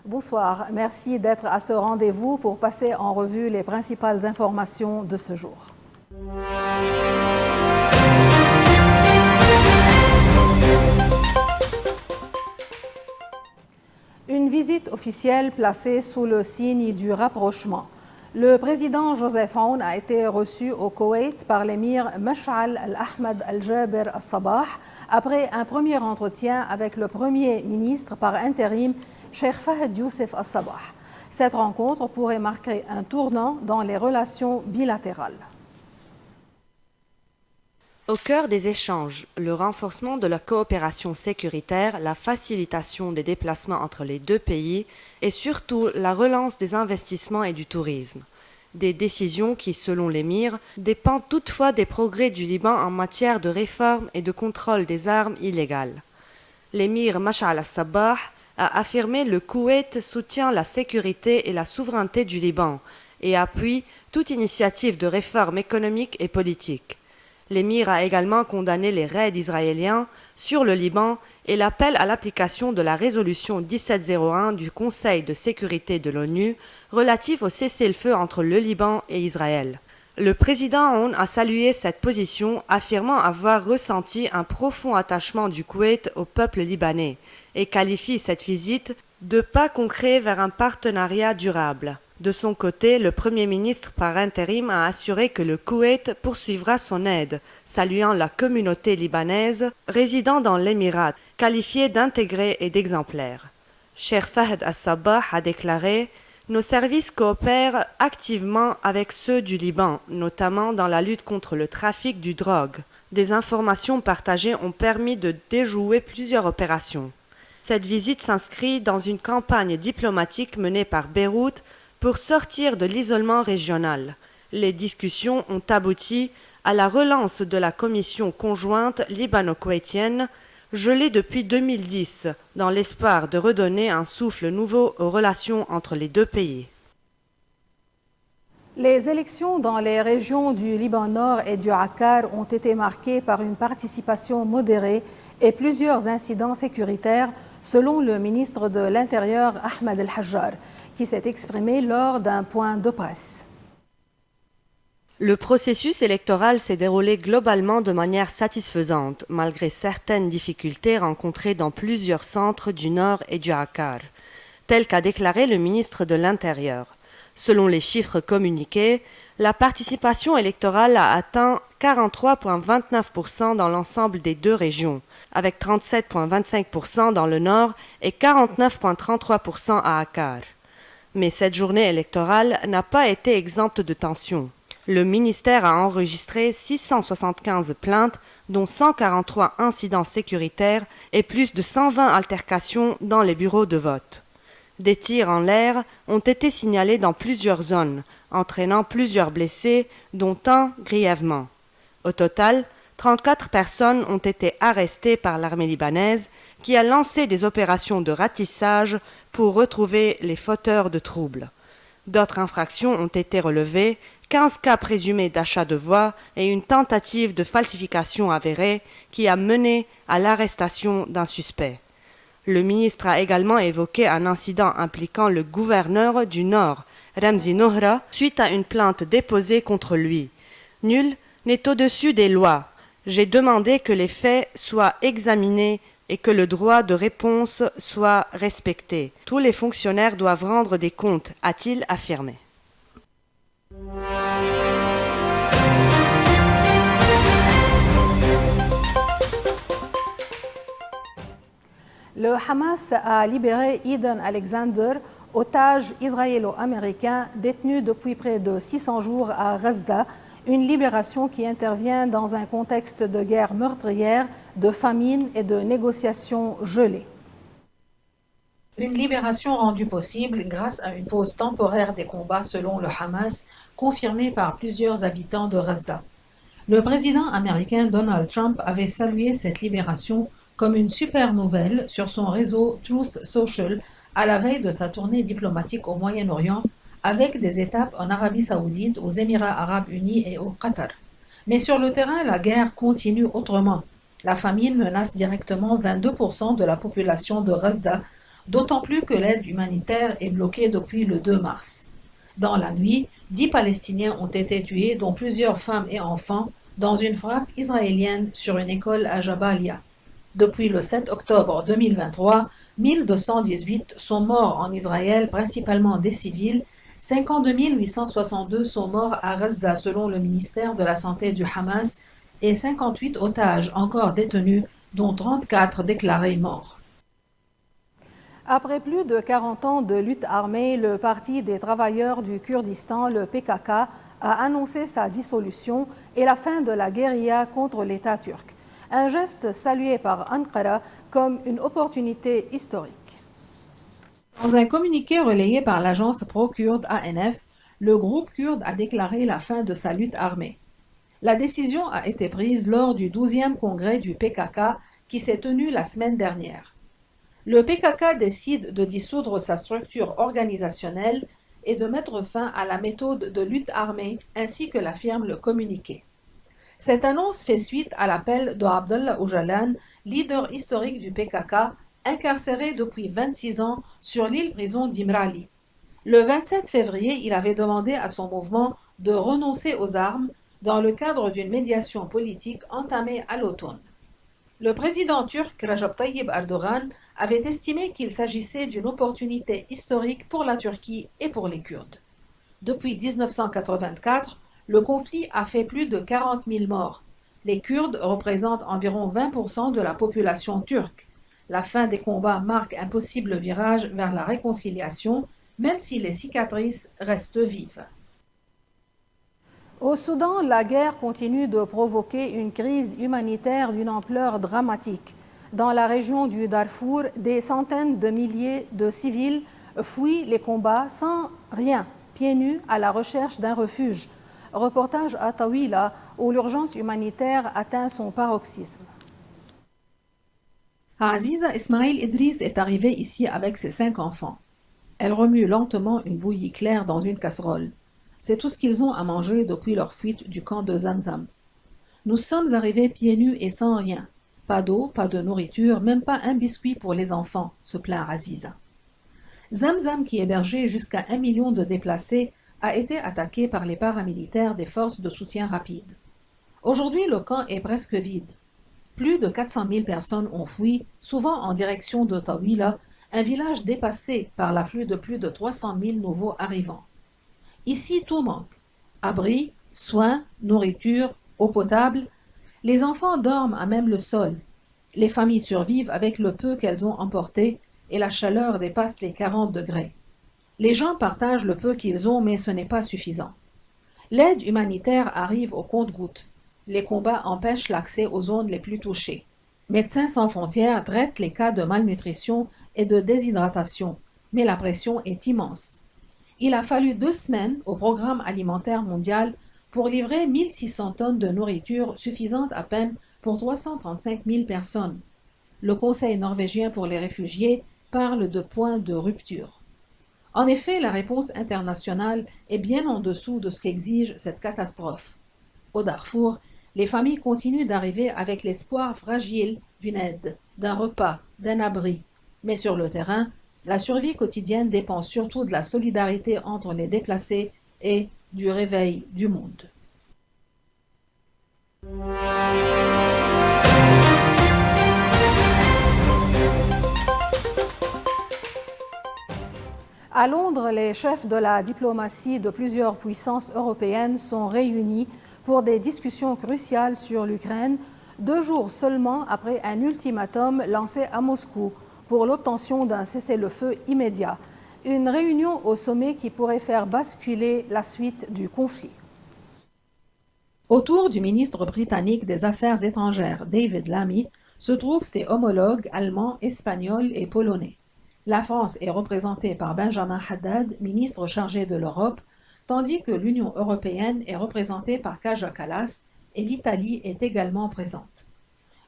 Bonsoir, merci d'être à ce rendez-vous pour passer en revue les principales informations de ce jour. Une visite officielle placée sous le signe du rapprochement. Le président Joseph Aoun a été reçu au Koweït par l'émir Mash'al Al-Ahmad Al-Jaber Al-Sabah après un premier entretien avec le premier ministre par intérim, Cheikh Fahd Youssef Al-Sabah. Cette rencontre pourrait marquer un tournant dans les relations bilatérales. Au cœur des échanges, le renforcement de la coopération sécuritaire, la facilitation des déplacements entre les deux pays et surtout la relance des investissements et du tourisme. Des décisions qui, selon l'émir, dépendent toutefois des progrès du Liban en matière de réforme et de contrôle des armes illégales. L'émir Mash'al al-Sabah a affirmé le Koweït soutient la sécurité et la souveraineté du Liban et appuie toute initiative de réforme économique et politique. L'émir a également condamné les raids israéliens sur le Liban et l'appel à l'application de la résolution 1701 du Conseil de sécurité de l'ONU relative au cessez-le-feu entre le Liban et Israël. Le président Aoun a salué cette position, affirmant avoir ressenti un profond attachement du Koweït au peuple libanais et qualifie cette visite de pas concret vers un partenariat durable. De son côté, le Premier ministre par intérim a assuré que le Koweït poursuivra son aide, saluant la communauté libanaise résidant dans l'émirat, qualifiée d'intégrée et d'exemplaire. Cheikh Fahd Al-Sabah a déclaré « Nos services coopèrent activement avec ceux du Liban, notamment dans la lutte contre le trafic du drogue. Des informations partagées ont permis de déjouer plusieurs opérations. » Cette visite s'inscrit dans une campagne diplomatique menée par Beyrouth pour sortir de l'isolement régional. Les discussions ont abouti à la relance de la commission conjointe libano-koweïtienne, gelée depuis 2010, dans l'espoir de redonner un souffle nouveau aux relations entre les deux pays. Les élections dans les régions du Liban Nord et du Akkar ont été marquées par une participation modérée et plusieurs incidents sécuritaires, selon le ministre de l'Intérieur Ahmed El-Hajjar, qui s'est exprimé lors d'un point de presse. Le processus électoral s'est déroulé globalement de manière satisfaisante, malgré certaines difficultés rencontrées dans plusieurs centres du Nord et du Akkar, tel qu'a déclaré le ministre de l'Intérieur. Selon les chiffres communiqués, la participation électorale a atteint 43,29% dans l'ensemble des deux régions, avec 37,25% dans le Nord et 49,33% à Akkar. Mais cette journée électorale n'a pas été exempte de tensions. Le ministère a enregistré 675 plaintes, dont 143 incidents sécuritaires et plus de 120 altercations dans les bureaux de vote. Des tirs en l'air ont été signalés dans plusieurs zones, entraînant plusieurs blessés, dont un grièvement. Au total, 34 personnes ont été arrêtées par l'armée libanaise, qui a lancé des opérations de ratissage pour retrouver les fauteurs de troubles. D'autres infractions ont été relevées, 15 cas présumés d'achat de voix et une tentative de falsification avérée qui a mené à l'arrestation d'un suspect. Le ministre a également évoqué un incident impliquant le gouverneur du Nord, Ramzi Nohra, suite à une plainte déposée contre lui. Nul n'est au-dessus des lois. J'ai demandé que les faits soient examinés et que le droit de réponse soit respecté. Tous les fonctionnaires doivent rendre des comptes, a-t-il affirmé. Le Hamas a libéré Eden Alexander, otage israélo-américain détenu depuis près de 600 jours à Gaza, une libération qui intervient dans un contexte de guerre meurtrière, de famine et de négociations gelées. Une libération rendue possible grâce à une pause temporaire des combats selon le Hamas, confirmée par plusieurs habitants de Gaza. Le président américain Donald Trump avait salué cette libération comme une super nouvelle sur son réseau Truth Social à la veille de sa tournée diplomatique au Moyen-Orient, avec des étapes en Arabie Saoudite, aux Émirats Arabes Unis et au Qatar. Mais sur le terrain, la guerre continue autrement. La famine menace directement 22% de la population de Gaza, d'autant plus que l'aide humanitaire est bloquée depuis le 2 mars. Dans la nuit, 10 Palestiniens ont été tués, dont plusieurs femmes et enfants, dans une frappe israélienne sur une école à Jabalia. Depuis le 7 octobre 2023, 1218 sont morts en Israël, principalement des civils. 52 862 sont morts à Gaza selon le ministère de la Santé du Hamas et 58 otages encore détenus, dont 34 déclarés morts. Après plus de 40 ans de lutte armée, le Parti des travailleurs du Kurdistan, le PKK, a annoncé sa dissolution et la fin de la guérilla contre l'État turc. Un geste salué par Ankara comme une opportunité historique. Dans un communiqué relayé par l'agence pro-kurde ANF, le groupe kurde a déclaré la fin de sa lutte armée. La décision a été prise lors du 12e congrès du PKK qui s'est tenu la semaine dernière. Le PKK décide de dissoudre sa structure organisationnelle et de mettre fin à la méthode de lutte armée, ainsi que l'affirme le communiqué. Cette annonce fait suite à l'appel de Abdallah Öcalan, leader historique du PKK, incarcéré depuis 26 ans sur l'île-prison d'Imrali. Le 27 février, il avait demandé à son mouvement de renoncer aux armes dans le cadre d'une médiation politique entamée à l'automne. Le président turc Recep Tayyip Erdogan avait estimé qu'il s'agissait d'une opportunité historique pour la Turquie et pour les Kurdes. Depuis 1984, le conflit a fait plus de 40 000 morts. Les Kurdes représentent environ 20% de la population turque. La fin des combats marque un possible virage vers la réconciliation, même si les cicatrices restent vives. Au Soudan, la guerre continue de provoquer une crise humanitaire d'une ampleur dramatique. Dans la région du Darfour, des centaines de milliers de civils fuient les combats sans rien, pieds nus à la recherche d'un refuge. Reportage à Tawila, où l'urgence humanitaire atteint son paroxysme. Aziza Ismail Idriss est arrivée ici avec ses 5 enfants. Elle remue lentement une bouillie claire dans une casserole. C'est tout ce qu'ils ont à manger depuis leur fuite du camp de Zamzam. Nous sommes arrivés pieds nus et sans rien. Pas d'eau, pas de nourriture, même pas un biscuit pour les enfants, se plaint Aziza. Zamzam, qui hébergeait jusqu'à 1 million de déplacés, a été attaqué par les paramilitaires des forces de soutien rapide. Aujourd'hui, le camp est presque vide. Plus de 400 000 personnes ont fui, souvent en direction de Tawila, un village dépassé par l'afflux de plus de 300 000 nouveaux arrivants. Ici, tout manque. Abri, soins, nourriture, eau potable. Les enfants dorment à même le sol. Les familles survivent avec le peu qu'elles ont emporté et la chaleur dépasse les 40 degrés. Les gens partagent le peu qu'ils ont, mais ce n'est pas suffisant. L'aide humanitaire arrive au compte-gouttes. Les combats empêchent l'accès aux zones les plus touchées. Médecins sans frontières traitent les cas de malnutrition et de déshydratation, mais la pression est immense. Il a fallu 2 semaines au Programme alimentaire mondial pour livrer 1600 tonnes de nourriture suffisante à peine pour 335 000 personnes. Le Conseil norvégien pour les réfugiés parle de point de rupture. En effet, la réponse internationale est bien en dessous de ce qu'exige cette catastrophe. Au Darfour, les familles continuent d'arriver avec l'espoir fragile d'une aide, d'un repas, d'un abri. Mais sur le terrain, la survie quotidienne dépend surtout de la solidarité entre les déplacés et du réveil du monde. À Londres, les chefs de la diplomatie de plusieurs puissances européennes sont réunis pour des discussions cruciales sur l'Ukraine, 2 jours seulement après un ultimatum lancé à Moscou pour l'obtention d'un cessez-le-feu immédiat. Une réunion au sommet qui pourrait faire basculer la suite du conflit. Autour du ministre britannique des Affaires étrangères, David Lammy, se trouvent ses homologues allemands, espagnols et polonais. La France est représentée par Benjamin Haddad, ministre chargé de l'Europe, tandis que l'Union européenne est représentée par Kaja Kallas et l'Italie est également présente.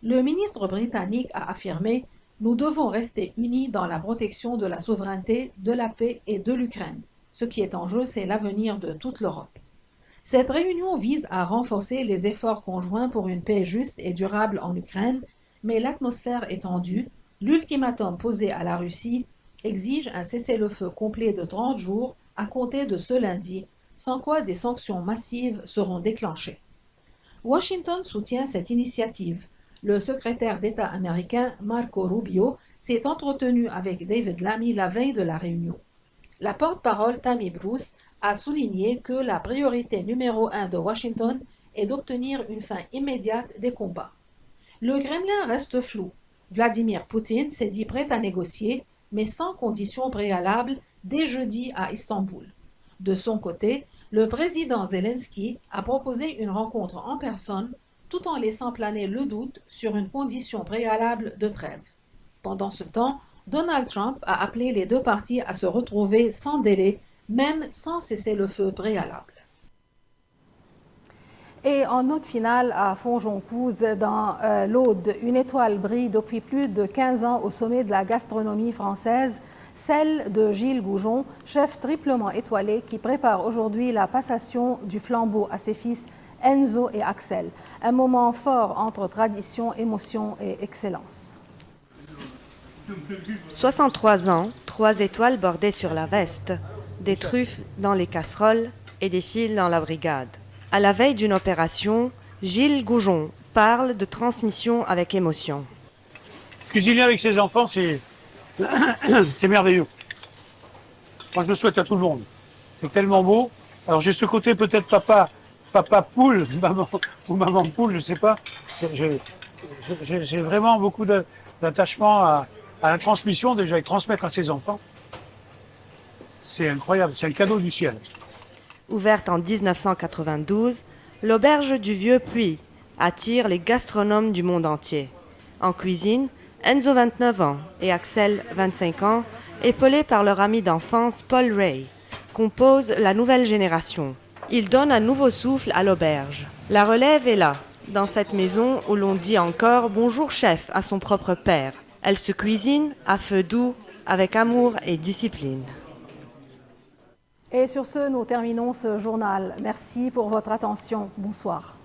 Le ministre britannique a affirmé « Nous devons rester unis dans la protection de la souveraineté, de la paix et de l'Ukraine. Ce qui est en jeu, c'est l'avenir de toute l'Europe. » Cette réunion vise à renforcer les efforts conjoints pour une paix juste et durable en Ukraine, mais l'atmosphère est tendue, l'ultimatum posé à la Russie exige un cessez-le-feu complet de 30 jours à compter de ce lundi, sans quoi des sanctions massives seront déclenchées. Washington soutient cette initiative. Le secrétaire d'État américain Marco Rubio s'est entretenu avec David Lammy la veille de la réunion. La porte-parole Tammy Bruce a souligné que la priorité numéro 1 de Washington est d'obtenir une fin immédiate des combats. Le Kremlin reste flou. Vladimir Poutine s'est dit prêt à négocier, mais sans conditions préalables, dès jeudi à Istanbul. De son côté, le président Zelensky a proposé une rencontre en personne, tout en laissant planer le doute sur une condition préalable de trêve. Pendant ce temps, Donald Trump a appelé les deux parties à se retrouver sans délai, même sans cessez-le-feu préalable. Et en note finale à Fonjoncouze, dans l'Aude, une étoile brille depuis plus de 15 ans au sommet de la gastronomie française, celle de Gilles Goujon, chef triplement étoilé qui prépare aujourd'hui la passation du flambeau à ses fils Enzo et Axel. Un moment fort entre tradition, émotion et excellence. 63 ans, 3 étoiles bordées sur la veste, des truffes dans les casseroles et des fils dans la brigade. À la veille d'une opération, Gilles Goujon parle de transmission avec émotion. Cuisiner avec ses enfants, c'est merveilleux. Moi, je le souhaite à tout le monde. C'est tellement beau. Alors, j'ai ce côté peut-être papa poule, maman poule, je sais pas. J'ai vraiment beaucoup d'attachement à la transmission, déjà, et transmettre à ses enfants. C'est incroyable, c'est un cadeau du ciel. Ouverte en 1992, l'auberge du Vieux Puy attire les gastronomes du monde entier. En cuisine, Enzo 29 ans et Axel 25 ans, épaulés par leur ami d'enfance Paul Ray, composent la nouvelle génération. Ils donnent un nouveau souffle à l'auberge. La relève est là, dans cette maison où l'on dit encore « bonjour chef » à son propre père. Elle se cuisine à feu doux, avec amour et discipline. Et sur ce, nous terminons ce journal. Merci pour votre attention. Bonsoir.